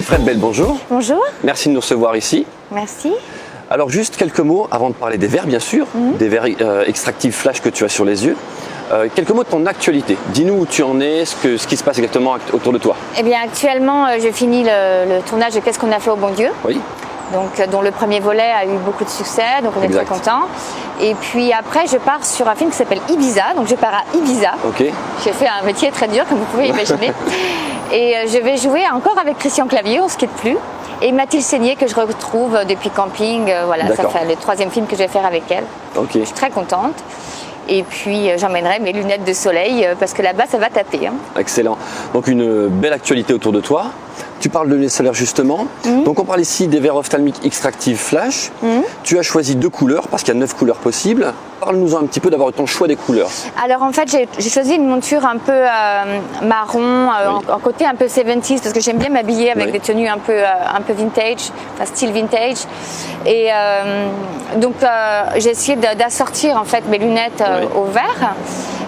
Fred Bell, bonjour. Bonjour. Merci de nous recevoir ici. Merci. Alors juste quelques mots avant de parler des verres bien sûr, des verres extractifs flash que tu as sur les yeux. Quelques mots de ton actualité. Dis-nous où tu en es, ce qui se passe exactement autour de toi. Eh bien actuellement je finis le tournage de Qu'est-ce qu'on a fait au bon Dieu. Oui. Donc, dont le premier volet a eu beaucoup de succès, donc on est très contents. Et puis après, je pars sur un film qui s'appelle Ibiza, donc je pars à Ibiza. Ok. J'ai fait un métier très dur, comme vous pouvez imaginer. Et je vais jouer encore avec Christian Clavier, on ne se quitte plus. Et Mathilde Seigné, que je retrouve depuis Camping. Voilà, ça fait le 3e film que je vais faire avec elle. Ok. Je suis très contente. Et puis j'emmènerai mes lunettes de soleil parce que là-bas, ça va taper. Hein. Excellent. Donc une belle actualité autour de toi. Tu parles de lunettes solaires justement. Donc on parle ici des verres ophtalmiques Extractive Flash. Tu as choisi 2 couleurs parce qu'il y a 9 couleurs possibles. Parle-nous un petit peu d'abord de ton choix des couleurs. Alors en fait j'ai choisi une monture un peu marron, en côté un peu 70s parce que j'aime bien m'habiller avec des tenues un peu vintage, enfin style vintage. Et donc j'ai essayé d'assortir en fait mes lunettes au vert,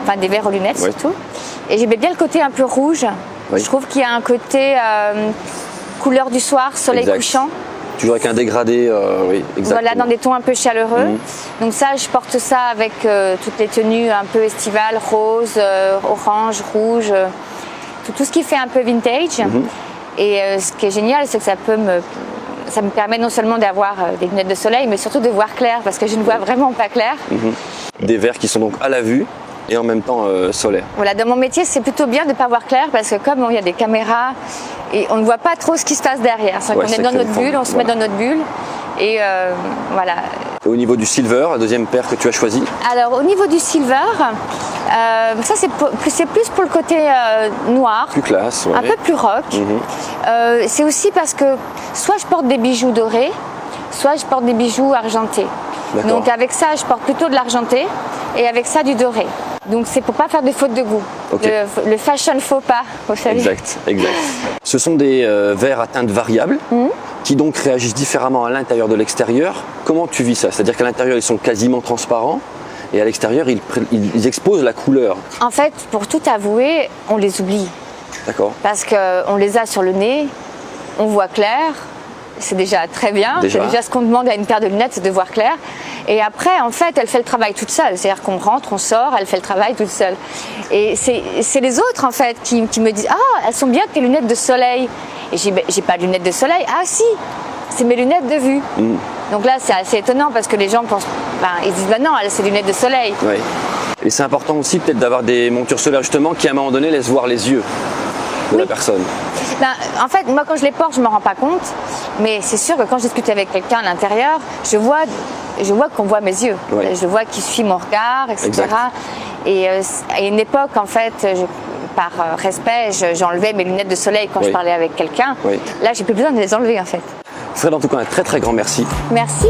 enfin des verres aux lunettes surtout. Et j'aimais bien le côté un peu rouge. Je trouve qu'il y a un côté couleur du soir, soleil couchant. Toujours avec un dégradé, oui, exactement. Voilà, dans des tons un peu chaleureux. Donc ça, je porte ça avec toutes les tenues un peu estivales, rose, orange, rouge, tout ce qui fait un peu vintage. Et ce qui est génial, c'est que ça me permet non seulement d'avoir des lunettes de soleil, mais surtout de voir clair, parce que je ne vois vraiment pas clair. Des verres qui sont donc à la vue et en même temps solaires. Voilà, dans mon métier, c'est plutôt bien de ne pas voir clair, parce que comme il y a des caméras, et on ne voit pas trop ce qui se passe derrière. On est dans notre bulle, on se met dans notre bulle. Et voilà. Et au niveau du silver, la deuxième paire que tu as choisie? Alors au niveau du silver, ça c'est plus pour le côté noir. Plus classe, un peu plus rock. C'est aussi parce que soit je porte des bijoux dorés, soit je porte des bijoux argentés. Donc avec ça, je porte plutôt de l'argenté et avec ça du doré. Donc c'est pour pas faire de faute de goût. Le fashion faux pas, vous savez. Exact. Ce sont des verres à teinte variable qui donc réagissent différemment à l'intérieur de l'extérieur. Comment tu vis ça? C'est-à-dire qu'à l'intérieur, ils sont quasiment transparents et à l'extérieur, ils exposent la couleur. En fait, pour tout avouer, on les oublie. D'accord. Parce qu'on les a sur le nez, on voit clair. C'est déjà très bien. C'est déjà ce qu'on demande à une paire de lunettes, c'est de voir clair. Et après, en fait, elle fait le travail toute seule. C'est-à-dire qu'on rentre, on sort, elle fait le travail toute seule. Et c'est les autres, en fait, qui me disent « Ah, elles sont bien tes lunettes de soleil !» Et j'ai pas de lunettes de soleil. Ah si, c'est mes lunettes de vue. Donc là, c'est assez étonnant parce que les gens pensent, ils disent « Bah non, c'est des lunettes de soleil. » Et c'est important aussi peut-être d'avoir des montures solaires justement qui à un moment donné laissent voir les yeux de la personne. En fait, moi quand je les porte, je ne me rends pas compte. Mais c'est sûr que quand je discute avec quelqu'un à l'intérieur, je vois qu'on voit mes yeux. Je vois qu'il suit mon regard, etc. Et à une époque, en fait, par respect, j'enlevais mes lunettes de soleil quand je parlais avec quelqu'un. Là, j'ai plus besoin de les enlever, en fait. Fred, en tout cas, un très très grand merci. Merci.